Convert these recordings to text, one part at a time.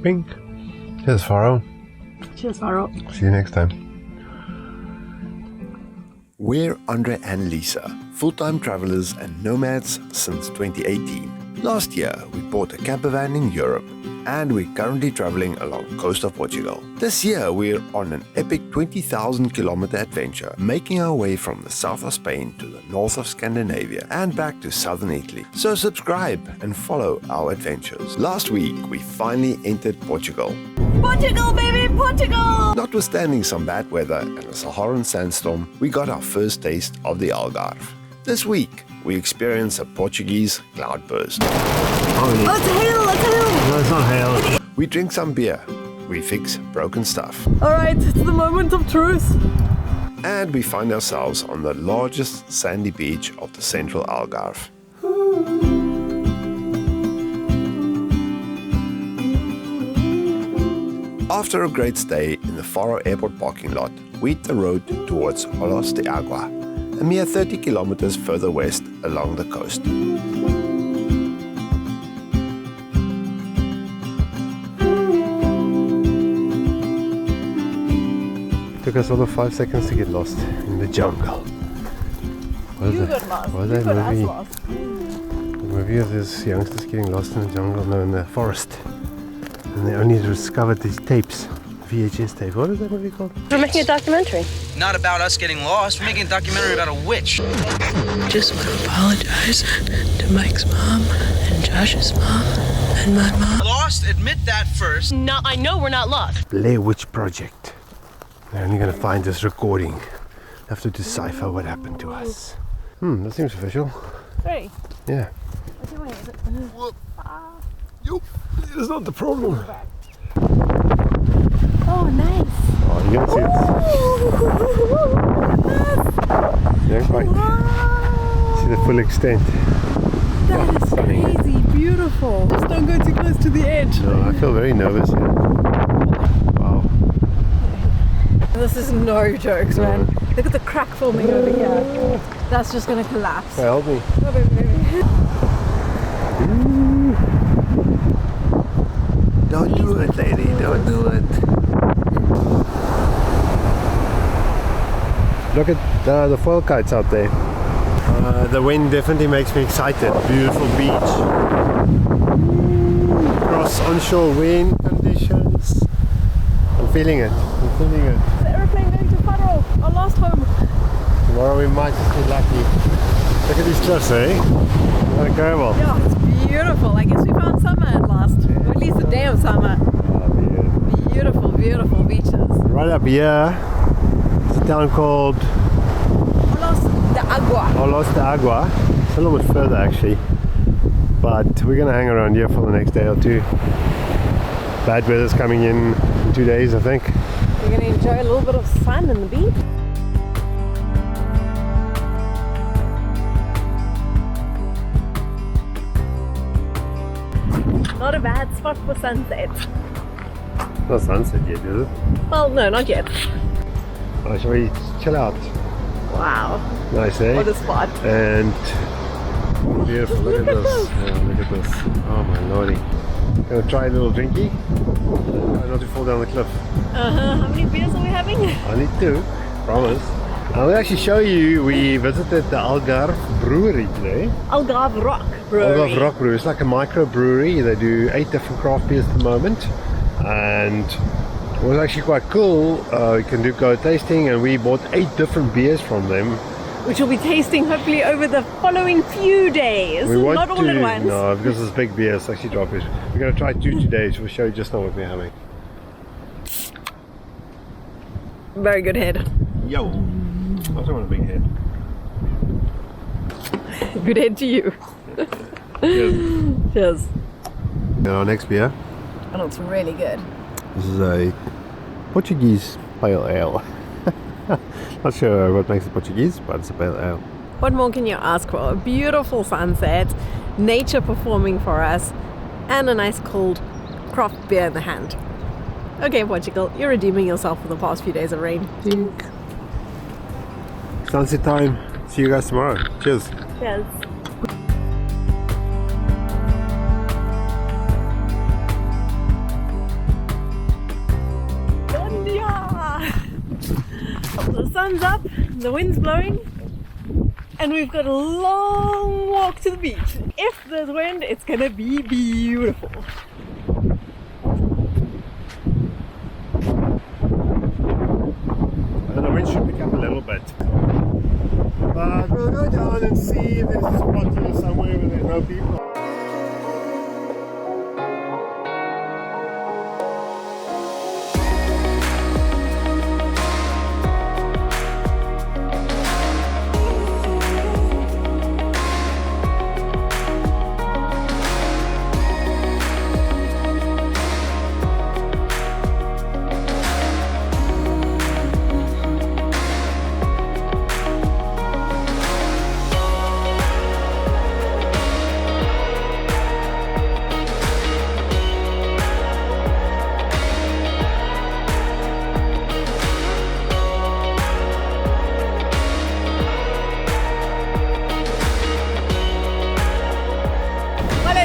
Pink. Cheers, Faro. Cheers, Faro. See you next time. We're Andre and Lisa, full-time travelers and nomads since 2018. Last year, we bought a camper van in Europe, and we're currently traveling along the coast of Portugal. This year, we're on an epic 20,000-kilometer adventure, making our way from the south of Spain to the north of Scandinavia and back to southern Italy. So subscribe and follow our adventures. Last week, we finally entered Portugal. Portugal, baby, Portugal! Notwithstanding some bad weather and a Saharan sandstorm, we got our first taste of the Algarve. This week, we experienced a Portuguese cloudburst. Oh, it's hail, it's hail! No, it's not hail. We drink some beer, we fix broken stuff, Alright, it's the moment of truth. and we find ourselves on the largest sandy beach of the central Algarve. After a great stay in the Faro Airport parking lot, we hit the road towards Olhos de Agua, a mere 30 kilometers further west along the coast. Took us all of 5 seconds to get lost in the jungle. What You is got lost. What is You that got us movie? lost. The movie of these youngsters getting lost in the jungle, no, in the forest. And they only discovered these tapes. VHS tape. What is that movie called? We're making a documentary. Not about us getting lost. We're making a documentary about a witch. Just want to apologize to Mike's mom and Josh's mom and my mom. Lost? Admit that first. No, I know we're not lost. Blair Witch Project. They're only gonna find this recording. Have to decipher what happened to us. That seems official. Hey. Yeah. It's not the problem. Oh, nice. Oh, you can see it. You don't quite see the full extent. That is crazy, beautiful. Just don't go too close to the edge. No, I feel very nervous here. Wow. This is no jokes, man. Look at the crack forming over here. That's just gonna collapse. Hey, help me. Oh, baby. Don't do it, lady. Don't do it. Look at the foil kites out there. The wind definitely makes me excited. Beautiful beach. Cross onshore wind conditions. I'm feeling it. I'm feeling it. The aeroplane going to Faro, our last home. Tomorrow we might just get lucky. Look at these cliffs, eh? What incredible. Yeah, it's beautiful. I guess we found summer at last. Or at least a day of summer. Beautiful, beautiful beaches. Right up here, it's a town called Olhos de Agua. Olhos de Agua. It's a little bit further actually, but we're gonna hang around here for the next day or two. Bad weather's coming in 2 days, I think. We're going to enjoy a little bit of sun and the beach. Not a bad spot for sunset. Not sunset yet, is it? Well, no, not yet. Oh, shall we chill out? Wow, Nice, eh? what a spot. And beautiful. Look at this. Yeah, look at this. Oh my lordy. Gonna try a little drinky. Try not to fall down the cliff. How many beers are we having? Only 2, promise. I'll actually show you, we visited the Algarve Brewery today. Algarve Rock Brewery. Algarve Rock Brewery. It's like a micro brewery. They do 8 different craft beers at the moment. And it was actually quite cool. You can go tasting, and we bought 8 different beers from them. Which we'll be tasting hopefully over the following few days. Not all at once. No, because it's big beer, it's actually drop it. We're going to try 2 today, so we'll show you just now what we're having. Very good head. Yo! I also want a big head. Good head to you. Cheers. Cheers. And our next beer. And it's really good. This is a Portuguese pale ale. Not sure what makes it Portuguese, but it's a pale ale. What more can you ask for? A beautiful sunset, nature performing for us, and a nice cold craft beer in the hand. Okay, Portugal, you're redeeming yourself for the past few days of rain. Sunset time. See you guys tomorrow. Cheers. Cheers. sun's up, the wind's blowing, and we've got a long walk to the beach. If there's wind, it's gonna be beautiful. And the wind should pick up a little bit. But we'll go down and see if there's a spot here somewhere where there's no people.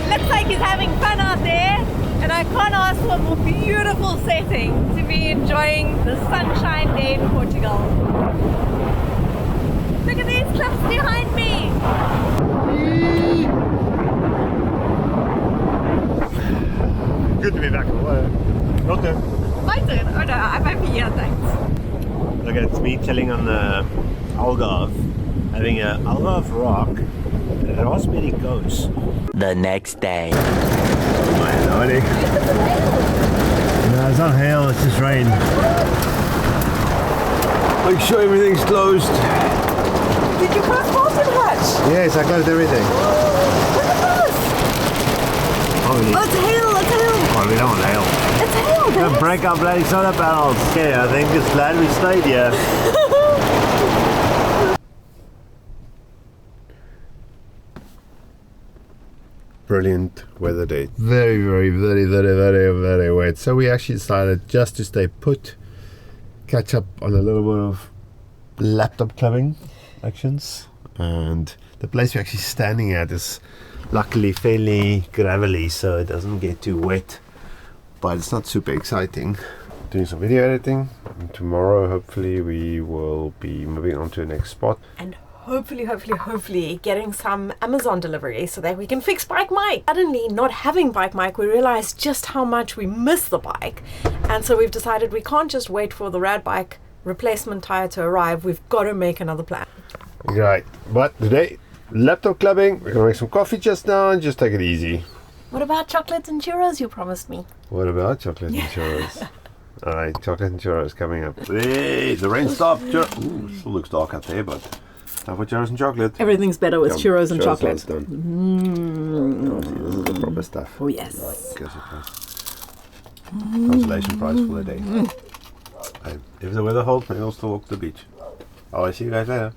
Looks like he's having fun out there, and I can't ask for a more beautiful setting to be enjoying the sunshine day in Portugal. Look at these cliffs behind me! Good to be back on the water. Not there. My turn? Oh no, I'm happy here, thanks. Look, it's me chilling on the Algarve, having a Algarve rock. It asked me to goes. The next day. My lordy. No, it's not hail, it's just rain. Make sure everything's closed. Did you close Bolton Hatch? Yes, I closed everything. Look at this! Oh, it's hail, it's hail! Oh, we don't want hail. It's hail, Don't guys! break our bloody solar panels. Yeah, I think it's glad we stayed here. Brilliant weather day. Very, very, very, very, very, very wet. So we actually decided just to stay put, catch up on a little bit of laptop clubbing actions. And the place we're actually standing at is luckily fairly gravelly, so it doesn't get too wet. But it's not super exciting. Doing some video editing. And tomorrow, hopefully, we will be moving on to the next spot. And hopefully getting some Amazon delivery so that we can fix Bike Mike. Suddenly, not having Bike Mike, we realized just how much we miss the bike. And so we've decided we can't just wait for the Rad Bike replacement tire to arrive. We've got to make another plan. Right, but today, laptop clubbing. We're gonna make some coffee just now and just take it easy. What about chocolate and churros you promised me? What about chocolate and churros? Alright, chocolate and churros coming up. Hey, the rain stopped. Ooh, still looks dark out there, but time for churros and chocolate. Everything's better with churros and chocolate. Done. Oh, see, this is the proper stuff. Oh yes. Consolation prize for the day. And if the weather holds, maybe I'll still walk to the beach. I'll see you guys later.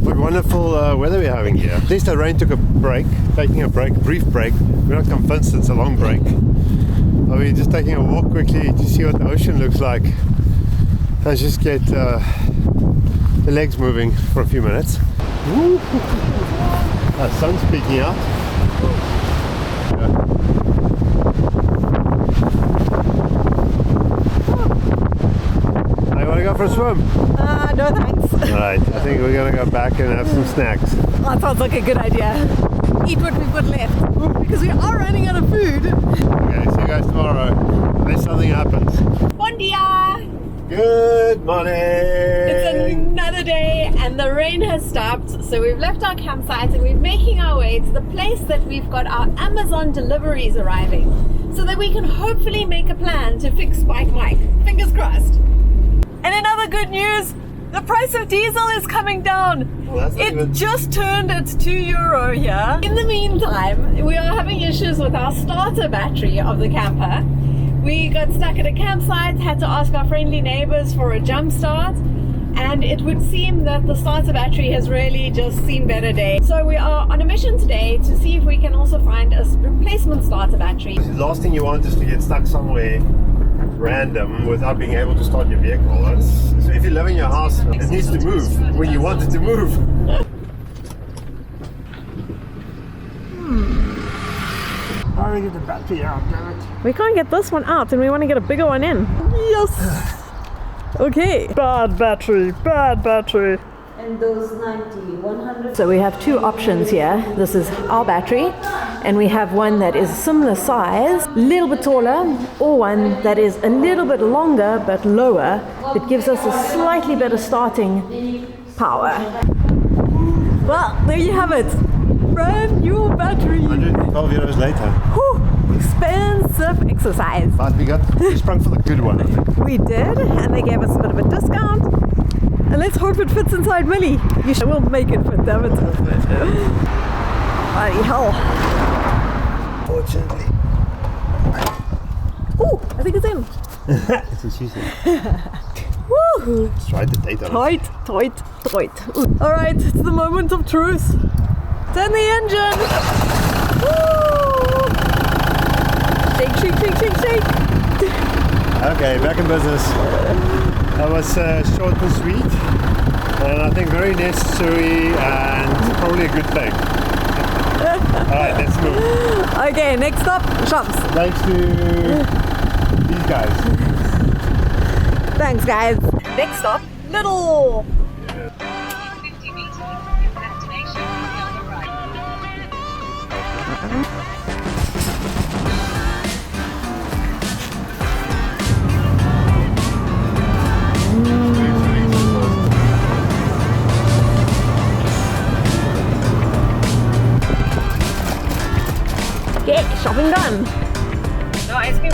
What wonderful weather we're having here. At least the rain took a break, brief break. We're not convinced it's a long break. I mean, just taking a walk quickly to see what the ocean looks like. Let's just get the legs moving for a few minutes. Woo! The sun's peeking out. I want to go for a swim. No thanks. Alright, I think we're gonna go back and have some snacks. That sounds like a good idea. Eat what we've got left. Because we are running out of food. Okay, see you guys tomorrow. Unless something happens. Bon dia! Good morning! It's another day and the rain has stopped, so we've left our campsite and we're making our way to the place that we've got our Amazon deliveries arriving, so that we can hopefully make a plan to fix Bike Mike. Fingers crossed. And in other good news, the price of diesel is coming down. Well, It just turned at €2 here. In the meantime, we are having issues with our starter battery of the camper. We got stuck at a campsite, had to ask our friendly neighbors for a jump start, and it would seem that the starter battery has really just seen better days. So we are on a mission today to see if we can also find a replacement starter battery. The last thing you want is to get stuck somewhere random without being able to start your vehicle. So if you live in your house, it needs to move when you want it to move. How do we get the battery out, damn it? We can't get this one out and we want to get a bigger one in. Yes! Okay. Bad battery, bad battery. And those 90, 100. So we have two options here. This is our battery, and we have one that is similar size, a little bit taller, or one that is a little bit longer but lower. It gives us a slightly better starting power. Well, there you have it. Brand new battery. 112 euros later. Whew, expensive exercise. But we sprung for the good one, I think. We did, and they gave us a bit of a discount. And let's hope it fits inside Millie. We'll make it fit, damn it. Bloody hell. Fortunately. Ooh, I think it's in. That's what she said. Woo! Let's try the data. Tight. Ooh. All right, it's the moment of truth. Turn the engine. Woo! Shake. Okay, back in business. That was short and sweet, and I think very necessary and probably a good thing. Alright, let's move. Okay, next up, shops. Thanks to these guys. Thanks, guys. Next up, Little. Okay, shopping done. No ice cream.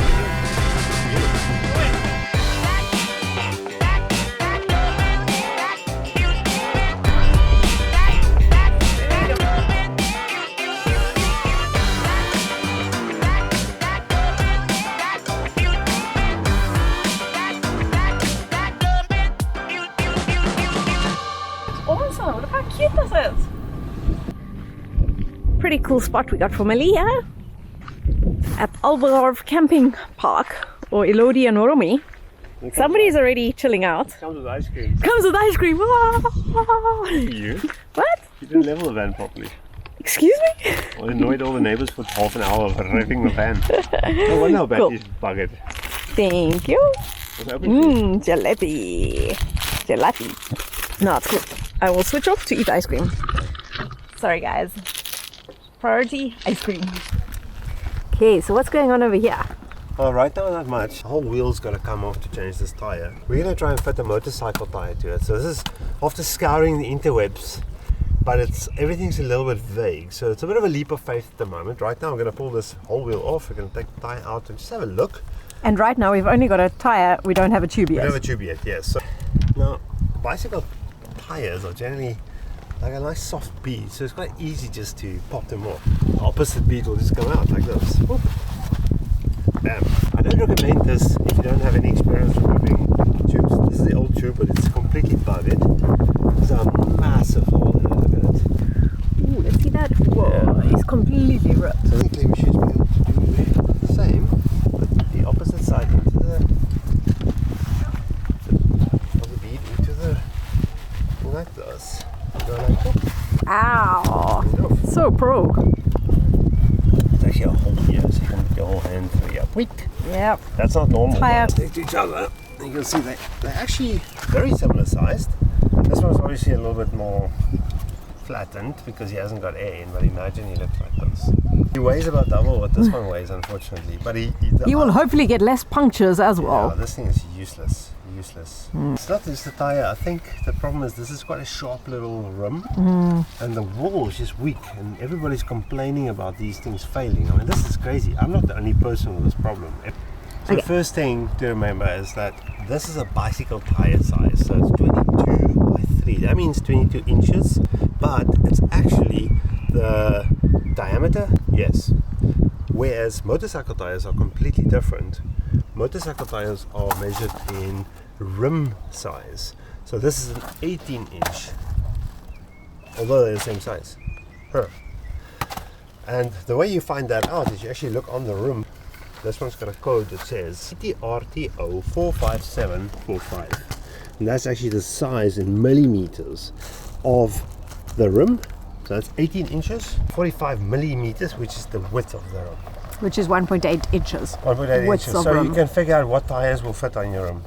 Awesome, look how cute this is. Pretty cool spot we got for Malia at Alberhof Camping Park, or Elodie and Romy. Somebody's already chilling out. Comes with ice cream. Comes with ice cream. You? What? You didn't level the van properly. Excuse me? I annoyed all the neighbors for half an hour of revving the van. No wonder how bad Cool. these buggered. Thank you. Jalopy. No, it's cool. I will switch off to eat ice cream. Sorry, guys. Priority ice cream. Okay, so what's going on over here? Well, right now not much. The whole wheel's got to come off to change this tire. We're going to try and fit a motorcycle tire to it. So this is after scouring the interwebs, but everything's a little bit vague. So it's a bit of a leap of faith at the moment. Right now I'm going to pull this whole wheel off. We're going to take the tire out and just have a look. And right now we've only got a tire, we don't have a tube We yet. don't have a tube yet, yes. So now, bicycle tires are generally like a nice soft bead, so it's quite easy just to pop them off. The opposite bead will just come out like this. Whoop. Bam. I don't recommend this if you don't have any experience removing tubes. This is the old tube, but it's completely buggered. There's a massive hole in it. Look at it. Ooh, let's see that. Whoa, it's completely ripped. So I think we should be able to do the same, but the opposite side into the bead into the like this. Go like that. Ow. Enough. So pro. It's actually a hole here, so you can put your whole hand through here. Quick. Yep. That's not normal. Tire. Next to each other. You can see they're actually very similar sized. This one's obviously a little bit more flattened because he hasn't got air in, but imagine he looks like this. He weighs about double what this one weighs, unfortunately. But he will hopefully get less punctures as well. Yeah, this thing is useless. It's not just the tire. I think the problem is this is quite a sharp little rim, and the wall is just weak, and everybody's complaining about these things failing. I mean, this is crazy. I'm not the only person with this problem. So Okay. the first thing to remember is that this is a bicycle tire size, so it's 22 by 3. That means 22 inches, but it's actually the diameter, yes. Whereas motorcycle tires are completely different. Motorcycle tires are measured in rim size. So this is an 18 inch, although they're the same size. And the way you find that out is you actually look on the rim. This one's got a code that says TRTO 45745. And that's actually the size in millimeters of the rim. So that's 18 inches, 45 millimeters, which is the width of the rim. Which is 1.8 inches. 1.8 Width inches. of So rim. you can figure out what tires will fit on your rim.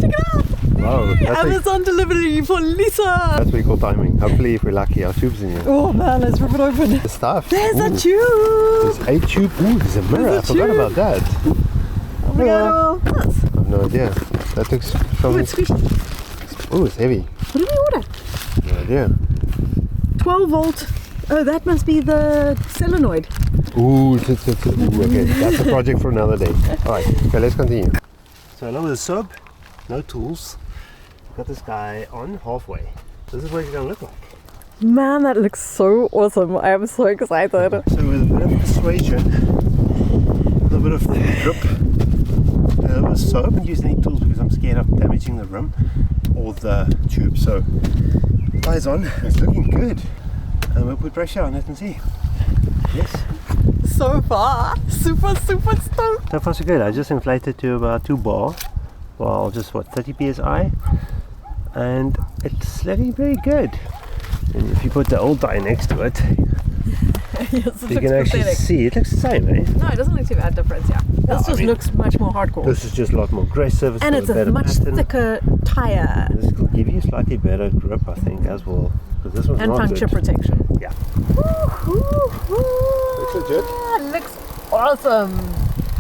Check it out! Wow, that's what, Amazon delivery for Lisa! that's what we call timing. Hopefully, if we're lucky, our tube's in here. Oh man, let's rip it open. The stuff. There's Ooh. a tube! There's a tube. Ooh, there's a mirror. I There's a forgot tube. about that. Oh my god, I have no idea. That looks oh, probably. it's squishy. Oh, it's heavy. What did we order? No idea. 12 volt. Oh, that must be the solenoid. Ooh, okay. That's a project for another day. Alright, okay, let's continue. So along with the sub, no tools. Got this guy on halfway. This is what it's gonna look like. Man, that looks so awesome. I am so excited. So with a bit of persuasion, a little bit of grip, so I haven't used any tools because I'm scared of damaging the rim or the tube. So ties on, it's looking good. And we'll put pressure on it and see. Yes. So far, super stoked. So far so good. I just inflated to about 2 bar. Well, just what, 30 psi, and it's looking very good. And if you put the old tie next to it, Yes, it you can looks actually pathetic. see it looks the same, eh? No, it doesn't look too bad difference, yeah. This I just mean, looks much more hardcore. This is just a lot more aggressive. and it's a much thicker tire This will give you slightly better grip, I think, as well. Because this one's and not puncture good. protection. Yeah. Looks legit. Looks awesome.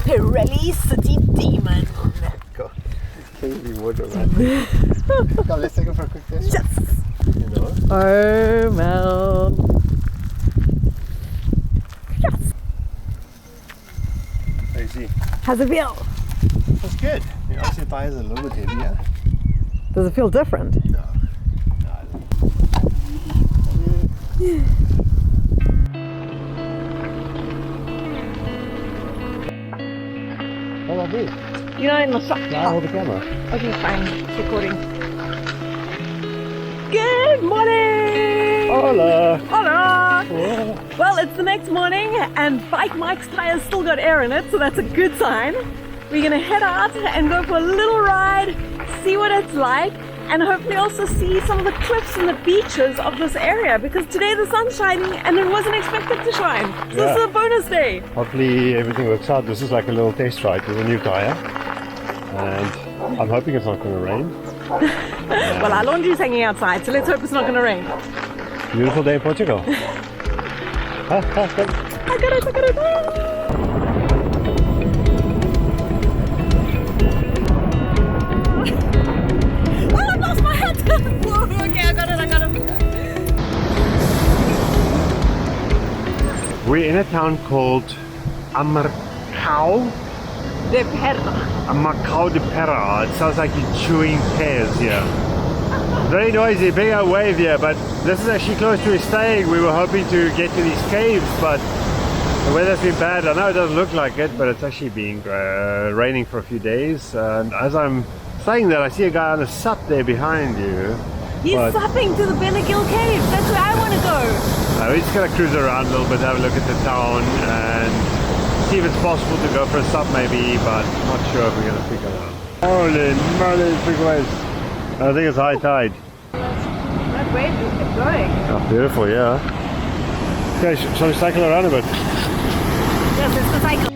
Pirelli City Demon. God, can you be more dramatic? Come, let's take it for a quick test. Yes. You know? Oh man. Yes. There you see. How's it feel? That's good. The obviously the tires are a little bit heavier. Does it feel different? No. What about this? You're not in the shop. Yeah, hold the camera. Okay, fine. It's recording. Good morning! Hola! Hola! Whoa. Well, it's the next morning and Bike Mike's tires still got air in it, so that's a good sign. We're gonna head out and go for a little ride, see what it's like, and hopefully also see some of the cliffs and the beaches of this area, because today the sun's shining and it wasn't expected to shine. So this is a bonus day. Hopefully everything works out. This is like a little test ride with a new tire. And I'm hoping it's not going to rain. Well, our laundry's hanging outside, so let's hope it's not gonna rain. Beautiful day in Portugal. I got it! Oh, I lost my hat! Whoa, okay, I got it. We're in a town called Amarcão. De Perna. Amarcão de Pera. It sounds like you're chewing pears here. Very noisy, big old wave here, but this is actually close to where we're staying. We were hoping to get to these caves, but the weather's been bad. I know it doesn't look like it, but it's actually been raining for a few days. And as I'm saying that, I see a guy on a sup there behind you. He's But- supping to the Benagill Cave. That's where I want to go. We're just going to cruise around a little bit, have a look at the town, and see if it's possible to go for a sup maybe, but not sure if we're going to figure it out. Holy moly, big waves. I think it's high tide. That wave just kept going. Oh, beautiful, yeah. Okay, shall we cycle around a bit? Yes, it's the cycle.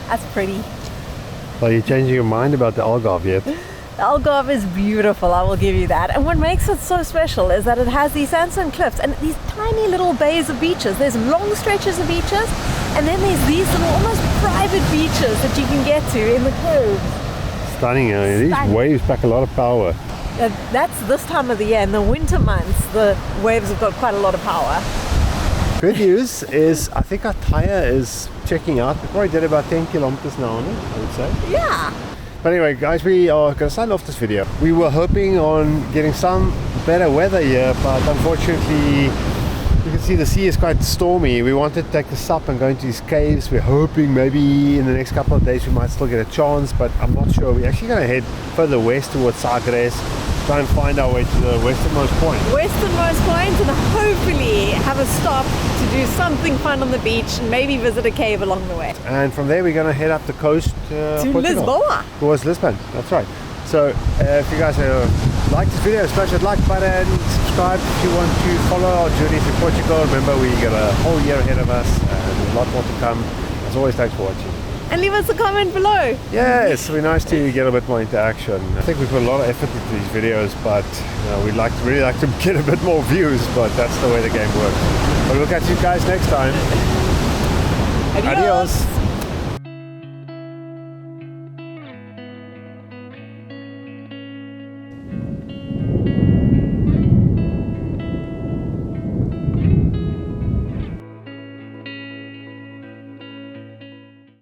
That's pretty. Are you changing your mind about the Algarve yet? The Algarve is beautiful, I will give you that. And what makes it so special is that it has these sandstone cliffs and these tiny little bays of beaches. There's long stretches of beaches, and then there's these little almost private beaches that you can get to in the coves. Stunning, these Stunning. waves pack a lot of power. That's this time of the year. In the winter months, the waves have got quite a lot of power. Good news is I think our tire is checking out. We probably did about 10 kilometers now on it, I would say. Yeah. But anyway, guys, we are going to sign off this video. We were hoping on getting some better weather here, but unfortunately You can see the sea is quite stormy. We wanted to take this up and go into these caves. We're hoping maybe in the next couple of days we might still get a chance, but I'm not sure. We're actually going to head further west towards Sagres, try and find our way to the westernmost point. Westernmost point, and hopefully have a stop to do something fun on the beach and maybe visit a cave along the way. And from there we're going to head up the coast To Portugal. Lisboa. Towards Lisbon, that's right. So if you guys like this video, smash that like button, subscribe if you want to follow our journey through Portugal. Remember, we got a whole year ahead of us and a lot more to come. As always, thanks for watching. And leave us a comment below. Yes, it'll be nice to get a bit more interaction. I think we put a lot of effort into these videos, but we'd really like to get a bit more views, but that's the way the game works. But we'll catch you guys next time. Adios. Adios.